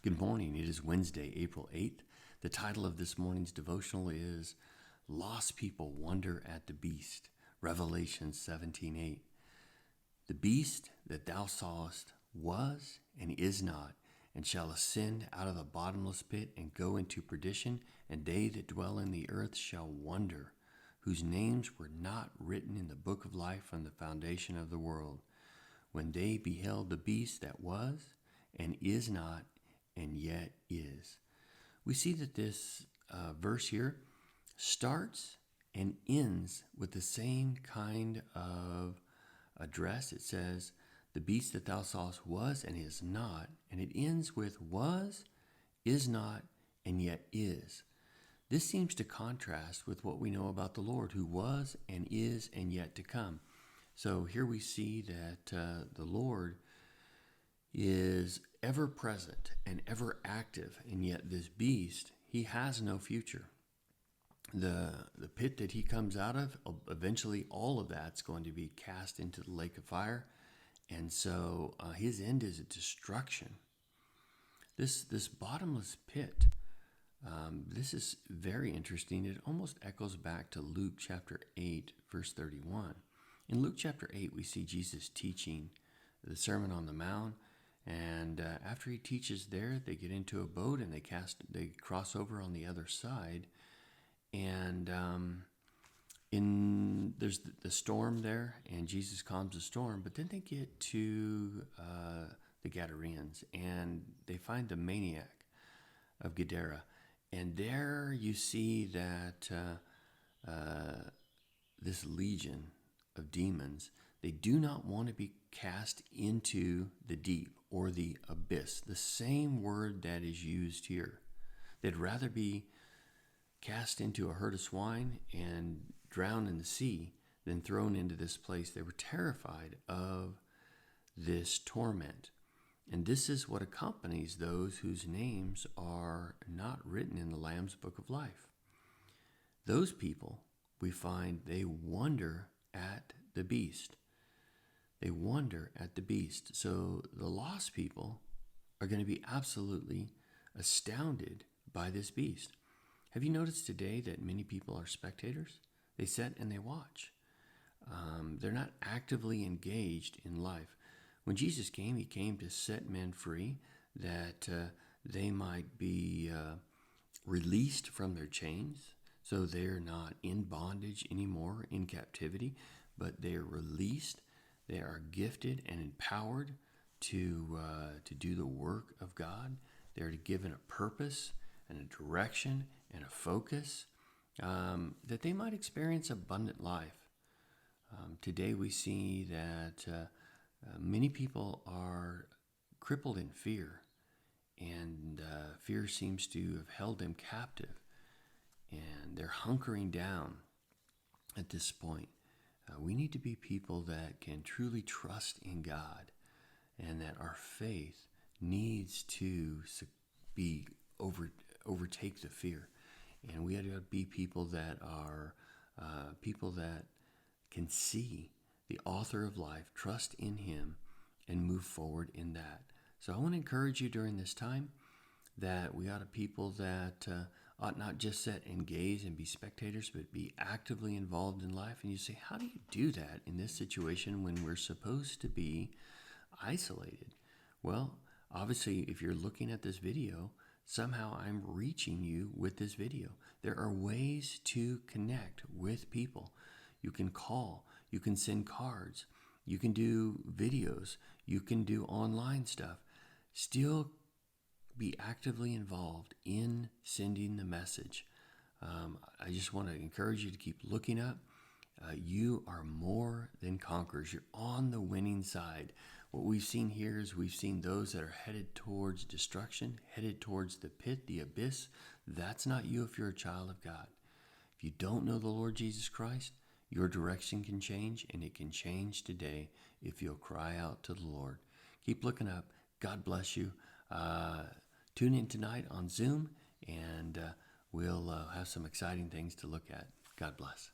Good morning. It is Wednesday, April 8th. The title of this morning's devotional is Lost People Wonder at the Beast, Revelation 17:8. The beast that thou sawest was and is not, and shall ascend out of the bottomless pit and go into perdition, and they that dwell in the earth shall wonder, whose names were not written in the book of life from the foundation of the world, when they beheld the beast that was and is not and yet is. We see that this verse here starts and ends with the same kind of address. It says, the beast that thou sawest was and is not, and it ends with was, is not, and yet is. This seems to contrast with what we know about the Lord, who was and is and yet to come. So here we see that the Lord is ever present and ever active, and yet this beast, he has no future. The pit that he comes out of, eventually all of that's going to be cast into the lake of fire, and so his end is destruction. This bottomless pit, this is very interesting. It almost echoes back to Luke chapter 8, verse 31. In Luke chapter 8, we see Jesus teaching the Sermon on the Mount, and after he teaches there, they get into a boat and they cross over on the other side, and there's the storm there, and Jesus calms the storm. But then they get to the Gadareans, and they find the maniac of Gadara, and there you see that this legion of demons, they do not want to be cast into the deep or the abyss, the same word that is used here. They'd rather be cast into a herd of swine and drowned in the sea than thrown into this place. They were terrified of this torment. And this is what accompanies those whose names are not written in the Lamb's Book of Life. Those people, we find, they wonder at the beast. They wonder at the beast. So the lost people are going to be absolutely astounded by this beast. Have you noticed today that many people are spectators? They sit and they watch. They're not actively engaged in life. When Jesus came, he came to set men free, that they might be released from their chains, so they're not in bondage anymore, in captivity, but they are released. They are gifted and empowered to do the work of God. They're given a purpose and a direction and a focus, that they might experience abundant life. Today we see that many people are crippled in fear, and fear seems to have held them captive, and they're hunkering down at this point. We need to be people that can truly trust in God, and that our faith needs to overtake the fear. And we have to be people that are people that can see the author of life, trust in him, and move forward in that. So I want to encourage you during this time that we ought to people that ought not just sit and gaze and be spectators, but be actively involved in life. And you say, how do you do that in this situation when we're supposed to be isolated? Well, obviously, if you're looking at this video, somehow I'm reaching you with this video. There are ways to connect with people. You can call, you can send cards, you can do videos, you can do online stuff. Still be actively involved in sending the message. I just want to encourage you to keep looking up. You are more than conquerors. You're on the winning side. What we've seen here is we've seen those that are headed towards destruction, headed towards the pit, the abyss. That's not you if you're a child of God. If you don't know the Lord Jesus Christ, your direction can change, and it can change today if you'll cry out to the Lord. Keep looking up. God bless you. Tune in tonight on Zoom, and we'll have some exciting things to look at. God bless.